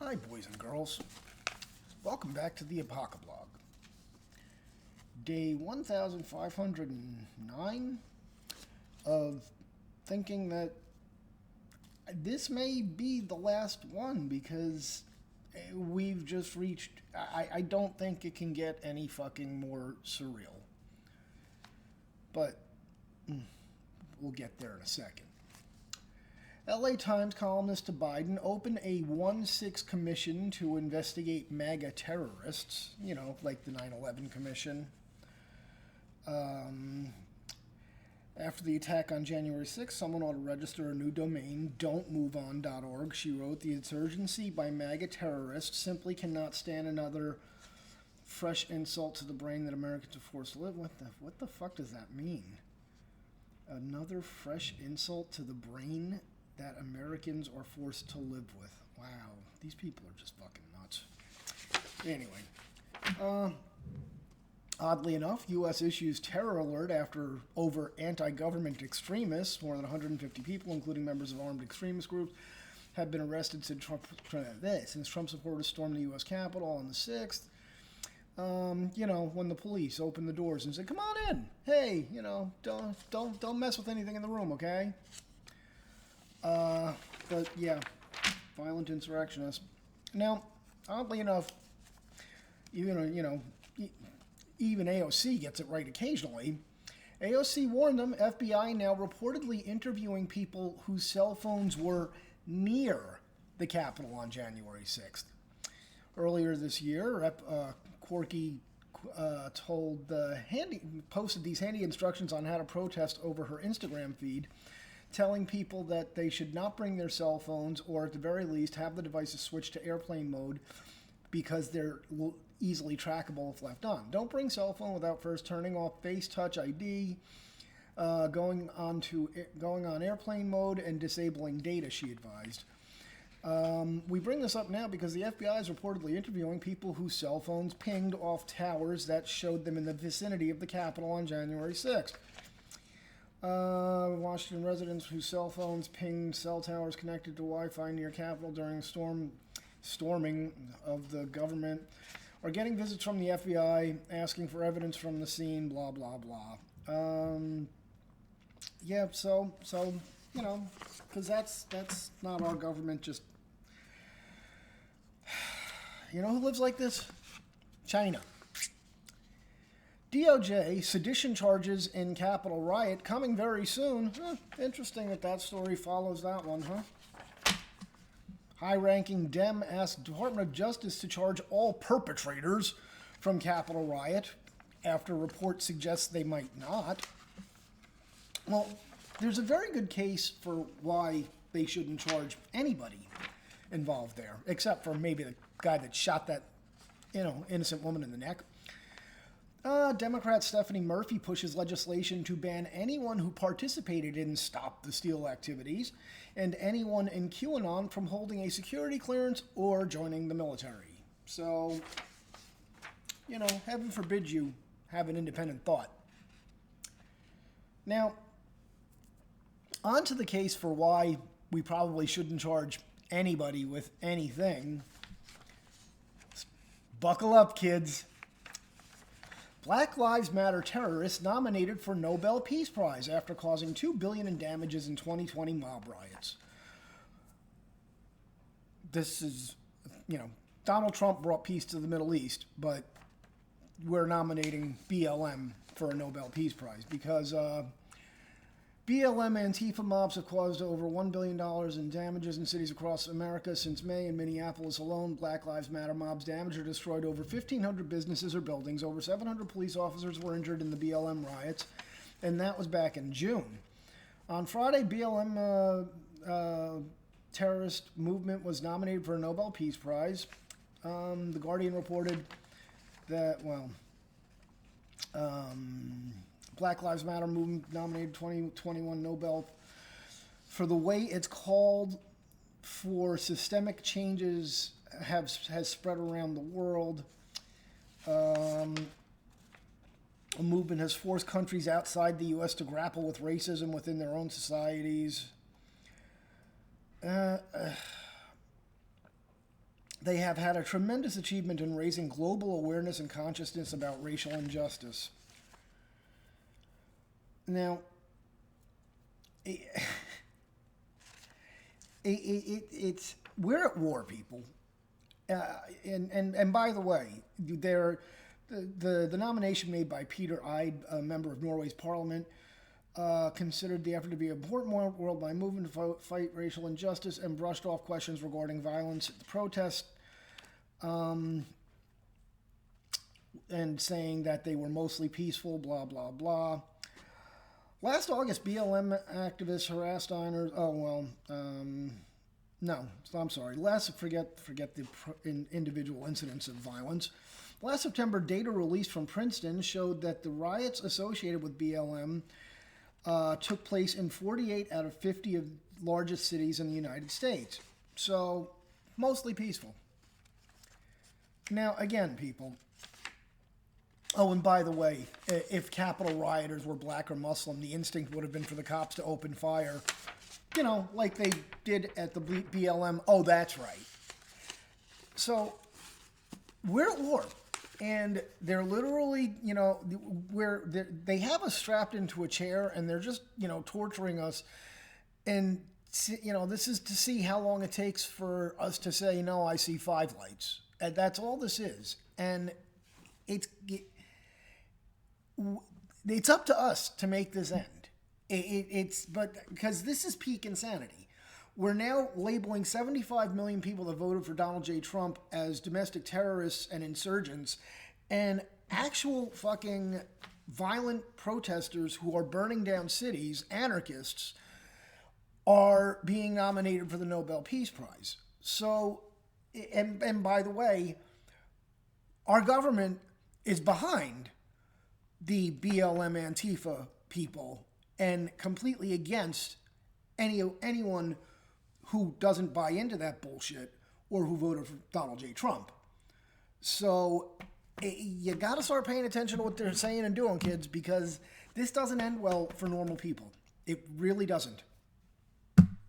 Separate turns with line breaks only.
Hi, boys and girls. Welcome back to the Apocablog. Day 1509 of thinking that this may be the last one because we've just reached... I don't think it can get any fucking more surreal. But we'll get there in a second. LA Times columnist to Biden opened a 1-6 commission to investigate MAGA terrorists, like the 9/11 commission. After the attack on January 6th, someone ought to register a new domain, don'tmoveon.org. She wrote, the insurgency by MAGA terrorists simply cannot stand another fresh insult to the brain that Americans are forced to live with. What the fuck does that mean? Another fresh insult to the brain that Americans are forced to live with. Wow, these people are just fucking nuts. Anyway, oddly enough, U.S. issues terror alert over anti-government extremists. More than 150 people, including members of armed extremist groups, have been arrested since Trump supporters stormed the U.S. Capitol on the 6th. When the police opened the doors and said, "Come on in. Hey, don't mess with anything in the room, okay?" But yeah, violent insurrectionists. Now, oddly enough, even AOC gets it right occasionally. AOC warned them, FBI now reportedly interviewing people whose cell phones were near the Capitol on January 6th. Earlier this year, Corky posted these handy instructions on how to protest over her Instagram feed, telling people that they should not bring their cell phones, or at the very least have the devices switched to airplane mode because they're easily trackable if left on. Don't bring cell phone without first turning off Face Touch ID, going on airplane mode, and disabling data, she advised. We bring this up now because the FBI is reportedly interviewing people whose cell phones pinged off towers that showed them in the vicinity of the Capitol on January 6th. Washington residents whose cell phones pinged cell towers connected to Wi-Fi near Capitol during storming of the government are getting visits from the FBI asking for evidence from the scene, blah, blah, blah. Because that's not our government, just... You know who lives like this? China. DOJ, sedition charges in Capitol riot coming very soon. Interesting that story follows that one, huh? High-ranking Dem asked Department of Justice to charge all perpetrators from Capitol riot after report suggests they might not. Well, there's a very good case for why they shouldn't charge anybody involved there, except for maybe the guy that shot that, innocent woman in the neck. Democrat Stephanie Murphy pushes legislation to ban anyone who participated in Stop the Steal activities and anyone in QAnon from holding a security clearance or joining the military. So, heaven forbid you have an independent thought. Now, on to the case for why we probably shouldn't charge anybody with anything. Buckle up, kids. Black Lives Matter terrorists nominated for Nobel Peace Prize after causing $2 billion in damages in 2020 mob riots. This is, Donald Trump brought peace to the Middle East, but we're nominating BLM for a Nobel Peace Prize because BLM Antifa mobs have caused over $1 billion in damages in cities across America since May. In Minneapolis alone, Black Lives Matter mobs damaged or destroyed over 1,500 businesses or buildings. Over 700 police officers were injured in the BLM riots, and that was back in June. On Friday, BLM terrorist movement was nominated for a Nobel Peace Prize. The Guardian reported that, Black Lives Matter movement nominated 2021 Nobel for the way it's called for systemic changes has spread around the world. A movement has forced countries outside the U.S. to grapple with racism within their own societies. The they have had a tremendous achievement in raising global awareness and consciousness about racial injustice. Now, it's we're at war, people. And by the way, the nomination made by Peter Eide, a member of Norway's parliament, considered the effort to be an important worldwide movement to fight racial injustice and brushed off questions regarding violence at the protest, and saying that they were mostly peaceful, blah, blah, blah. Last August, BLM activists harassed honors. No, I'm sorry. Forget the individual incidents of violence. Last September, data released from Princeton showed that the riots associated with BLM took place in 48 out of 50 of the largest cities in the United States. So, mostly peaceful. Now, again, people. Oh, and by the way, if Capitol rioters were black or Muslim, the instinct would have been for the cops to open fire, like they did at the BLM. Oh, that's right. So, we're at war. And they're literally, they have us strapped into a chair and they're just, torturing us. And, this is to see how long it takes for us to say, no, I see 5 lights. And that's all this is. And it's up to us to make this end. But because this is peak insanity. We're now labeling 75 million people that voted for Donald J. Trump as domestic terrorists and insurgents, and actual fucking violent protesters who are burning down cities, anarchists, are being nominated for the Nobel Peace Prize. So, and by the way, our government is behind the BLM Antifa people and completely against anyone who doesn't buy into that bullshit or who voted for Donald J. Trump. So you got to start paying attention to what they're saying and doing, kids, because this doesn't end well for normal people. It really doesn't.